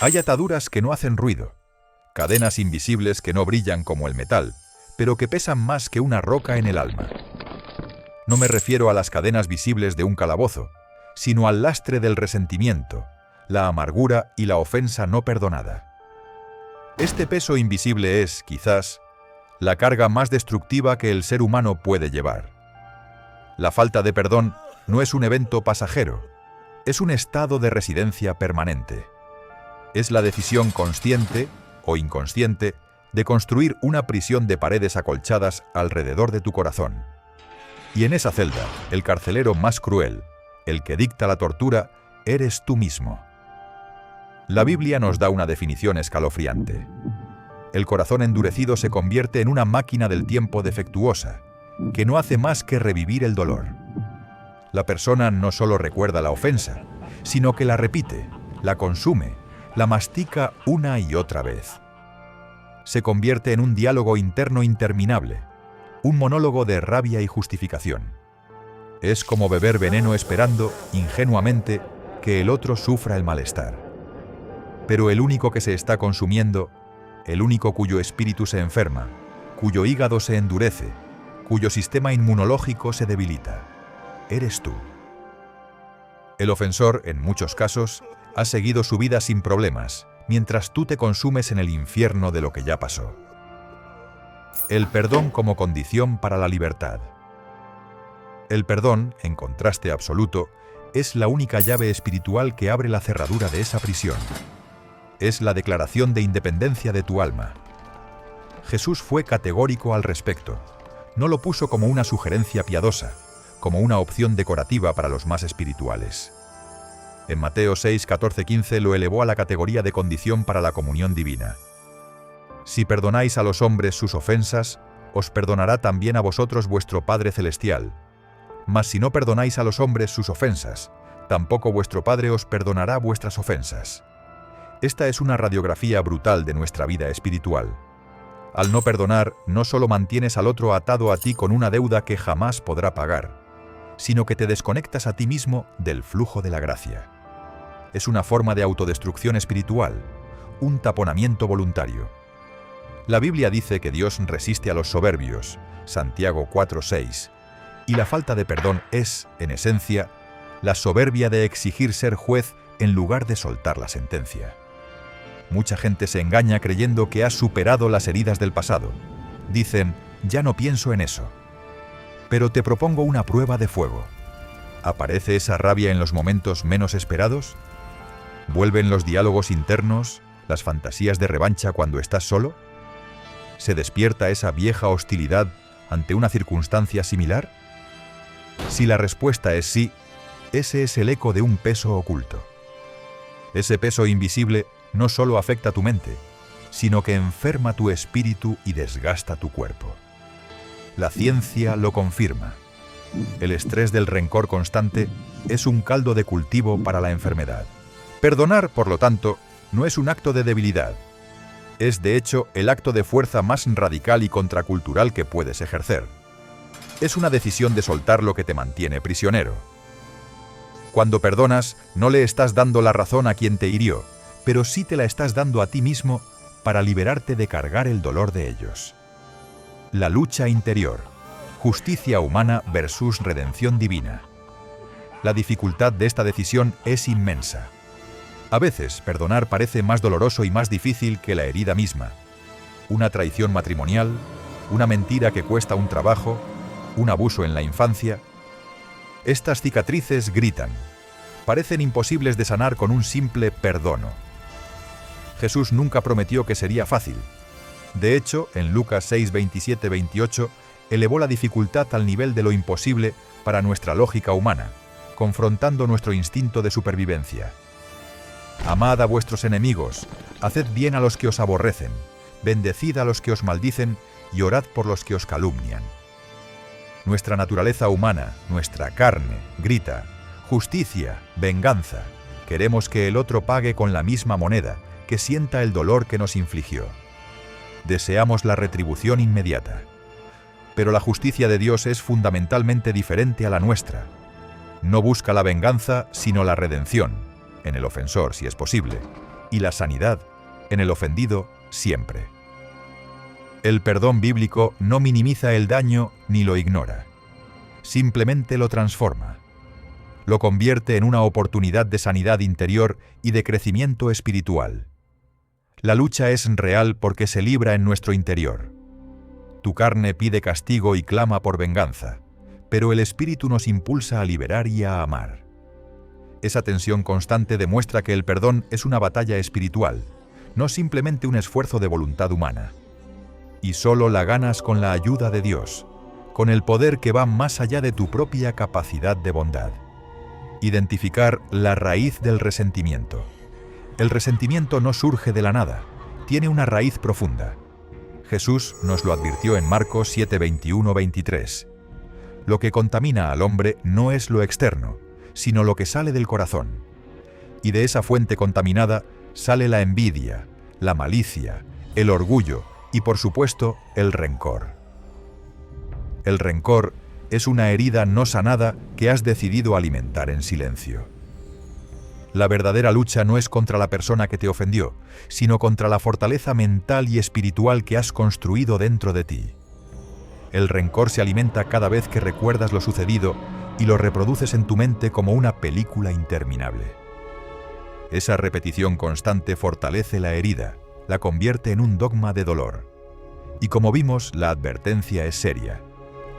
Hay ataduras que no hacen ruido, cadenas invisibles que no brillan como el metal, pero que pesan más que una roca en el alma. No me refiero a las cadenas visibles de un calabozo, sino al lastre del resentimiento, la amargura y la ofensa no perdonada. Este peso invisible es, quizás, la carga más destructiva que el ser humano puede llevar. La falta de perdón no es un evento pasajero, es un estado de residencia permanente. Es la decisión consciente o inconsciente de construir una prisión de paredes acolchadas alrededor de tu corazón. Y en esa celda, el carcelero más cruel, el que dicta la tortura, eres tú mismo. La Biblia nos da una definición escalofriante. El corazón endurecido se convierte en una máquina del tiempo defectuosa, que no hace más que revivir el dolor. La persona no solo recuerda la ofensa, sino que la repite, la consume, la mastica una y otra vez. Se convierte en un diálogo interno interminable, un monólogo de rabia y justificación. Es como beber veneno esperando, ingenuamente, que el otro sufra el malestar. Pero el único que se está consumiendo, el único cuyo espíritu se enferma, cuyo hígado se endurece, cuyo sistema inmunológico se debilita, eres tú. El ofensor, en muchos casos, ha seguido su vida sin problemas, mientras tú te consumes en el infierno de lo que ya pasó. El perdón como condición para la libertad. El perdón, en contraste absoluto, es la única llave espiritual que abre la cerradura de esa prisión. Es la declaración de independencia de tu alma. Jesús fue categórico al respecto. No lo puso como una sugerencia piadosa, como una opción decorativa para los más espirituales. En Mateo 6, 14, 15 lo elevó a la categoría de condición para la comunión divina. Si perdonáis a los hombres sus ofensas, os perdonará también a vosotros vuestro Padre Celestial. Mas si no perdonáis a los hombres sus ofensas, tampoco vuestro Padre os perdonará vuestras ofensas. Esta es una radiografía brutal de nuestra vida espiritual. Al no perdonar, no solo mantienes al otro atado a ti con una deuda que jamás podrá pagar, sino que te desconectas a ti mismo del flujo de la gracia. Es una forma de autodestrucción espiritual, un taponamiento voluntario. La Biblia dice que Dios resiste a los soberbios, Santiago 4:6, y la falta de perdón es, en esencia, la soberbia de exigir ser juez en lugar de soltar la sentencia. Mucha gente se engaña creyendo que ha superado las heridas del pasado. Dicen, ya no pienso en eso. Pero te propongo una prueba de fuego. ¿Aparece esa rabia en los momentos menos esperados? ¿Vuelven los diálogos internos, las fantasías de revancha cuando estás solo? ¿Se despierta esa vieja hostilidad ante una circunstancia similar? Si la respuesta es sí, ese es el eco de un peso oculto. Ese peso invisible no solo afecta tu mente, sino que enferma tu espíritu y desgasta tu cuerpo. La ciencia lo confirma. El estrés del rencor constante es un caldo de cultivo para la enfermedad. Perdonar, por lo tanto, no es un acto de debilidad. Es, de hecho, el acto de fuerza más radical y contracultural que puedes ejercer. Es una decisión de soltar lo que te mantiene prisionero. Cuando perdonas, no le estás dando la razón a quien te hirió, pero sí te la estás dando a ti mismo para liberarte de cargar el dolor de ellos. La lucha interior. Justicia humana versus redención divina. La dificultad de esta decisión es inmensa. A veces, perdonar parece más doloroso y más difícil que la herida misma. Una traición matrimonial, una mentira que cuesta un trabajo, un abuso en la infancia. Estas cicatrices gritan. Parecen imposibles de sanar con un simple perdono. Jesús nunca prometió que sería fácil. De hecho, en Lucas 6, 27, 28, elevó la dificultad al nivel de lo imposible para nuestra lógica humana, confrontando nuestro instinto de supervivencia. Amad a vuestros enemigos, haced bien a los que os aborrecen, bendecid a los que os maldicen y orad por los que os calumnian. Nuestra naturaleza humana, nuestra carne, grita, justicia, venganza. Queremos que el otro pague con la misma moneda, que sienta el dolor que nos infligió. Deseamos la retribución inmediata. Pero la justicia de Dios es fundamentalmente diferente a la nuestra. No busca la venganza, sino la redención, en el ofensor si es posible, y la sanidad en el ofendido siempre. El perdón bíblico no minimiza el daño ni lo ignora. Simplemente lo transforma. Lo convierte en una oportunidad de sanidad interior y de crecimiento espiritual. La lucha es real porque se libra en nuestro interior. Tu carne pide castigo y clama por venganza, pero el Espíritu nos impulsa a liberar y a amar. Esa tensión constante demuestra que el perdón es una batalla espiritual, no simplemente un esfuerzo de voluntad humana. Y solo la ganas con la ayuda de Dios, con el poder que va más allá de tu propia capacidad de bondad. Identificar la raíz del resentimiento. El resentimiento no surge de la nada, tiene una raíz profunda. Jesús nos lo advirtió en Marcos 7, 21-23. Lo que contamina al hombre no es lo externo, sino lo que sale del corazón. Y de esa fuente contaminada sale la envidia, la malicia, el orgullo y, por supuesto, el rencor. El rencor es una herida no sanada que has decidido alimentar en silencio. La verdadera lucha no es contra la persona que te ofendió, sino contra la fortaleza mental y espiritual que has construido dentro de ti. El rencor se alimenta cada vez que recuerdas lo sucedido y lo reproduces en tu mente como una película interminable. Esa repetición constante fortalece la herida, la convierte en un dogma de dolor. Y como vimos, la advertencia es seria.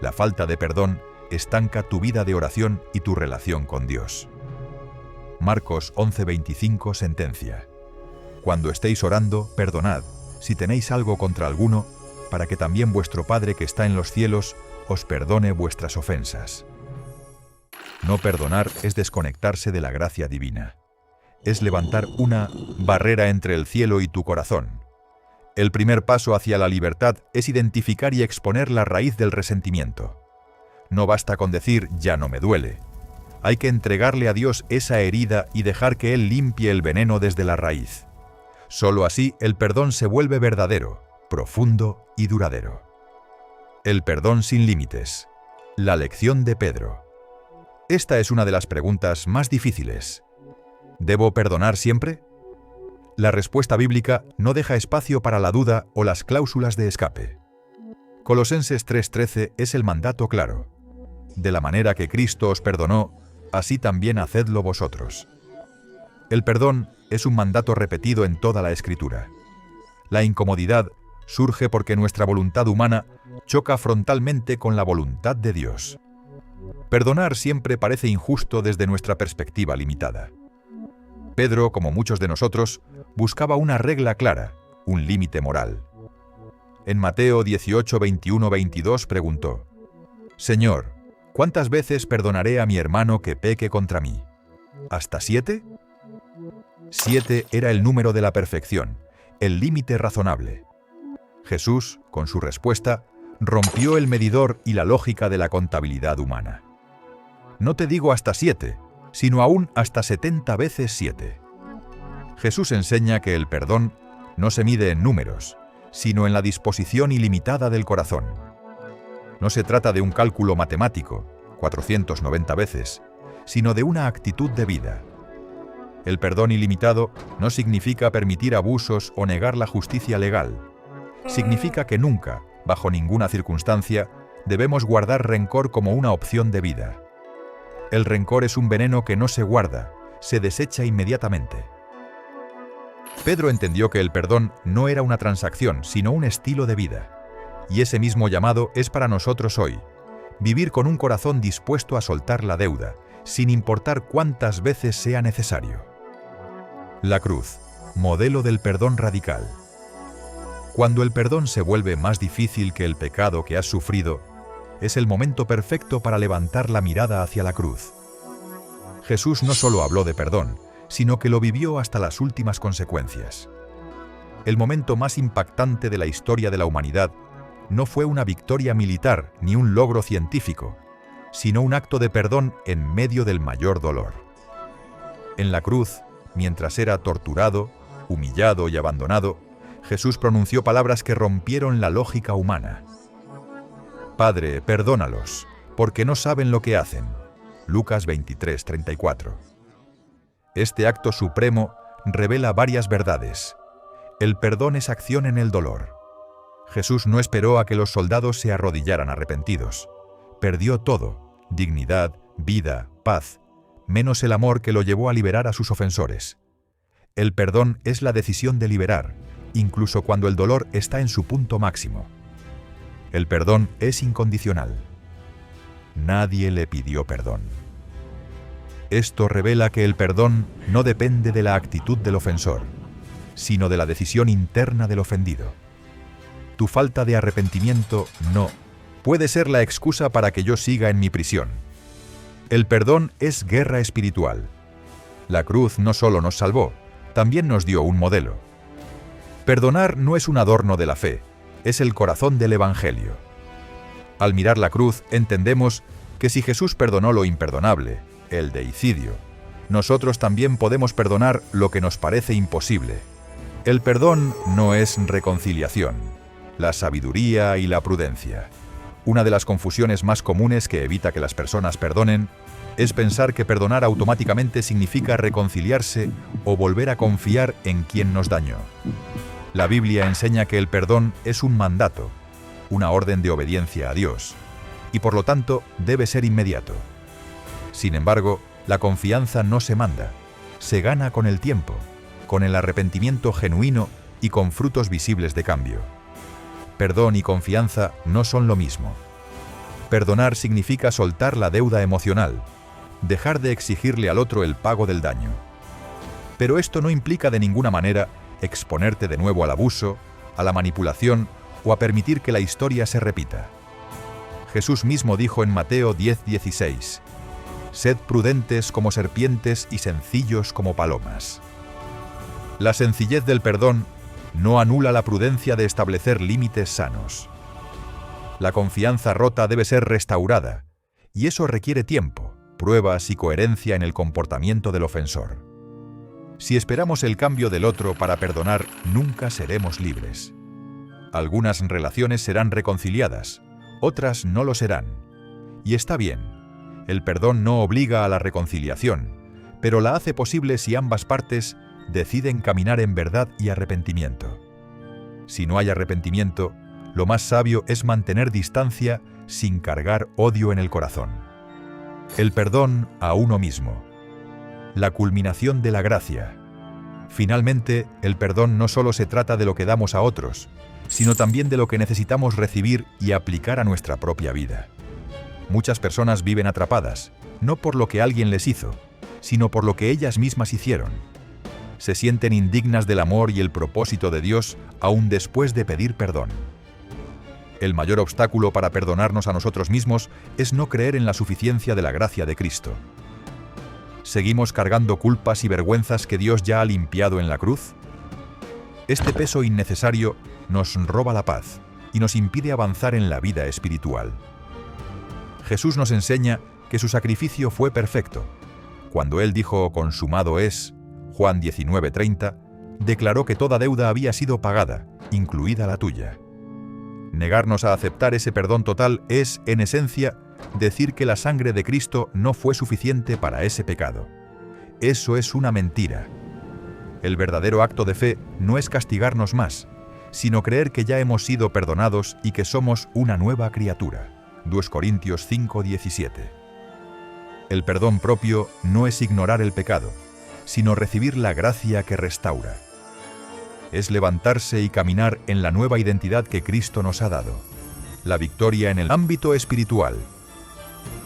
La falta de perdón estanca tu vida de oración y tu relación con Dios. Marcos 11:25 sentencia: Cuando estéis orando, perdonad, si tenéis algo contra alguno, para que también vuestro Padre que está en los cielos os perdone vuestras ofensas. No perdonar es desconectarse de la gracia divina. Es levantar una barrera entre el cielo y tu corazón. El primer paso hacia la libertad es identificar y exponer la raíz del resentimiento. No basta con decir «ya no me duele». Hay que entregarle a Dios esa herida y dejar que Él limpie el veneno desde la raíz. Solo así el perdón se vuelve verdadero, profundo y duradero. El perdón sin límites. La lección de Pedro. Esta es una de las preguntas más difíciles. ¿Debo perdonar siempre? La respuesta bíblica no deja espacio para la duda o las cláusulas de escape. Colosenses 3:13 es el mandato claro. De la manera que Cristo os perdonó, así también hacedlo vosotros. El perdón es un mandato repetido en toda la Escritura. La incomodidad surge porque nuestra voluntad humana choca frontalmente con la voluntad de Dios. Perdonar siempre parece injusto desde nuestra perspectiva limitada. Pedro, como muchos de nosotros, buscaba una regla clara, un límite moral. En Mateo 18, 21, 22 preguntó: Señor, ¿cuántas veces perdonaré a mi hermano que peque contra mí? ¿Hasta 7? 7 era el número de la perfección, el límite razonable. Jesús, con su respuesta, rompió el medidor y la lógica de la contabilidad humana. No te digo hasta 7, sino aún hasta 70 veces 7. Jesús enseña que el perdón no se mide en números, sino en la disposición ilimitada del corazón. No se trata de un cálculo matemático, 490 veces, sino de una actitud de vida. El perdón ilimitado no significa permitir abusos o negar la justicia legal. Significa que nunca, bajo ninguna circunstancia, debemos guardar rencor como una opción de vida. El rencor es un veneno que no se guarda, se desecha inmediatamente. Pedro entendió que el perdón no era una transacción, sino un estilo de vida. Y ese mismo llamado es para nosotros hoy: vivir con un corazón dispuesto a soltar la deuda, sin importar cuántas veces sea necesario. La cruz, modelo del perdón radical. Cuando el perdón se vuelve más difícil que el pecado que has sufrido, es el momento perfecto para levantar la mirada hacia la cruz. Jesús no solo habló de perdón, sino que lo vivió hasta las últimas consecuencias. El momento más impactante de la historia de la humanidad no fue una victoria militar ni un logro científico, sino un acto de perdón en medio del mayor dolor. En la cruz, mientras era torturado, humillado y abandonado, Jesús pronunció palabras que rompieron la lógica humana. Padre, perdónalos, porque no saben lo que hacen. Lucas 23:34. Este acto supremo revela varias verdades. El perdón es acción en el dolor. Jesús no esperó a que los soldados se arrodillaran arrepentidos. Perdió todo: dignidad, vida, paz, menos el amor que lo llevó a liberar a sus ofensores. El perdón es la decisión de liberar, incluso cuando el dolor está en su punto máximo. El perdón es incondicional. Nadie le pidió perdón. Esto revela que el perdón no depende de la actitud del ofensor, sino de la decisión interna del ofendido. Tu falta de arrepentimiento no puede ser la excusa para que yo siga en mi prisión. El perdón es guerra espiritual. La cruz no solo nos salvó, también nos dio un modelo. Perdonar no es un adorno de la fe, es el corazón del Evangelio. Al mirar la cruz entendemos que si Jesús perdonó lo imperdonable, el deicidio, nosotros también podemos perdonar lo que nos parece imposible. El perdón no es reconciliación, la sabiduría y la prudencia. Una de las confusiones más comunes que evita que las personas perdonen es pensar que perdonar automáticamente significa reconciliarse o volver a confiar en quien nos dañó. La Biblia enseña que el perdón es un mandato, una orden de obediencia a Dios, y por lo tanto debe ser inmediato. Sin embargo, la confianza no se manda, se gana con el tiempo, con el arrepentimiento genuino y con frutos visibles de cambio. Perdón y confianza no son lo mismo. Perdonar significa soltar la deuda emocional, dejar de exigirle al otro el pago del daño. Pero esto no implica de ninguna manera exponerte de nuevo al abuso, a la manipulación o a permitir que la historia se repita. Jesús mismo dijo en Mateo 10:16: «Sed prudentes como serpientes y sencillos como palomas». La sencillez del perdón no anula la prudencia de establecer límites sanos. La confianza rota debe ser restaurada, y eso requiere tiempo, pruebas y coherencia en el comportamiento del ofensor. Si esperamos el cambio del otro para perdonar, nunca seremos libres. Algunas relaciones serán reconciliadas, otras no lo serán. Y está bien. El perdón no obliga a la reconciliación, pero la hace posible si ambas partes deciden caminar en verdad y arrepentimiento. Si no hay arrepentimiento, lo más sabio es mantener distancia sin cargar odio en el corazón. El perdón a uno mismo. La culminación de la gracia. Finalmente, el perdón no solo se trata de lo que damos a otros, sino también de lo que necesitamos recibir y aplicar a nuestra propia vida. Muchas personas viven atrapadas, no por lo que alguien les hizo, sino por lo que ellas mismas hicieron. Se sienten indignas del amor y el propósito de Dios aún después de pedir perdón. El mayor obstáculo para perdonarnos a nosotros mismos es no creer en la suficiencia de la gracia de Cristo. ¿Seguimos cargando culpas y vergüenzas que Dios ya ha limpiado en la cruz? Este peso innecesario nos roba la paz y nos impide avanzar en la vida espiritual. Jesús nos enseña que su sacrificio fue perfecto. Cuando Él dijo «consumado es», Juan 19:30, declaró que toda deuda había sido pagada, incluida la tuya. Negarnos a aceptar ese perdón total es, en esencia, decir que la sangre de Cristo no fue suficiente para ese pecado. Eso es una mentira. El verdadero acto de fe no es castigarnos más, sino creer que ya hemos sido perdonados y que somos una nueva criatura. 2 Corintios 5:17. El perdón propio no es ignorar el pecado, sino recibir la gracia que restaura. Es levantarse y caminar en la nueva identidad que Cristo nos ha dado. La victoria en el ámbito espiritual.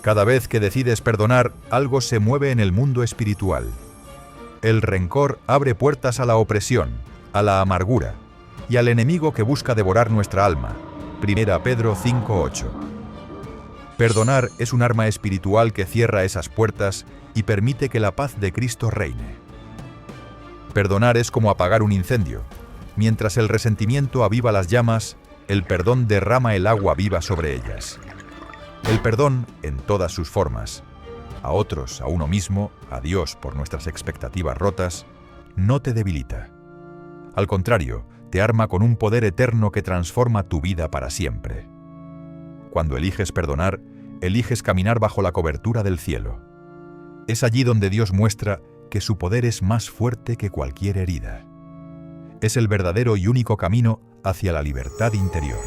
Cada vez que decides perdonar, algo se mueve en el mundo espiritual. El rencor abre puertas a la opresión, a la amargura y al enemigo que busca devorar nuestra alma. 1 Pedro 5:8. Perdonar es un arma espiritual que cierra esas puertas y permite que la paz de Cristo reine. Perdonar es como apagar un incendio. Mientras el resentimiento aviva las llamas, el perdón derrama el agua viva sobre ellas. El perdón en todas sus formas, a otros, a uno mismo, a Dios por nuestras expectativas rotas, no te debilita. Al contrario, te arma con un poder eterno que transforma tu vida para siempre. Cuando eliges perdonar, eliges caminar bajo la cobertura del cielo. Es allí donde Dios muestra que su poder es más fuerte que cualquier herida. Es el verdadero y único camino hacia la libertad interior.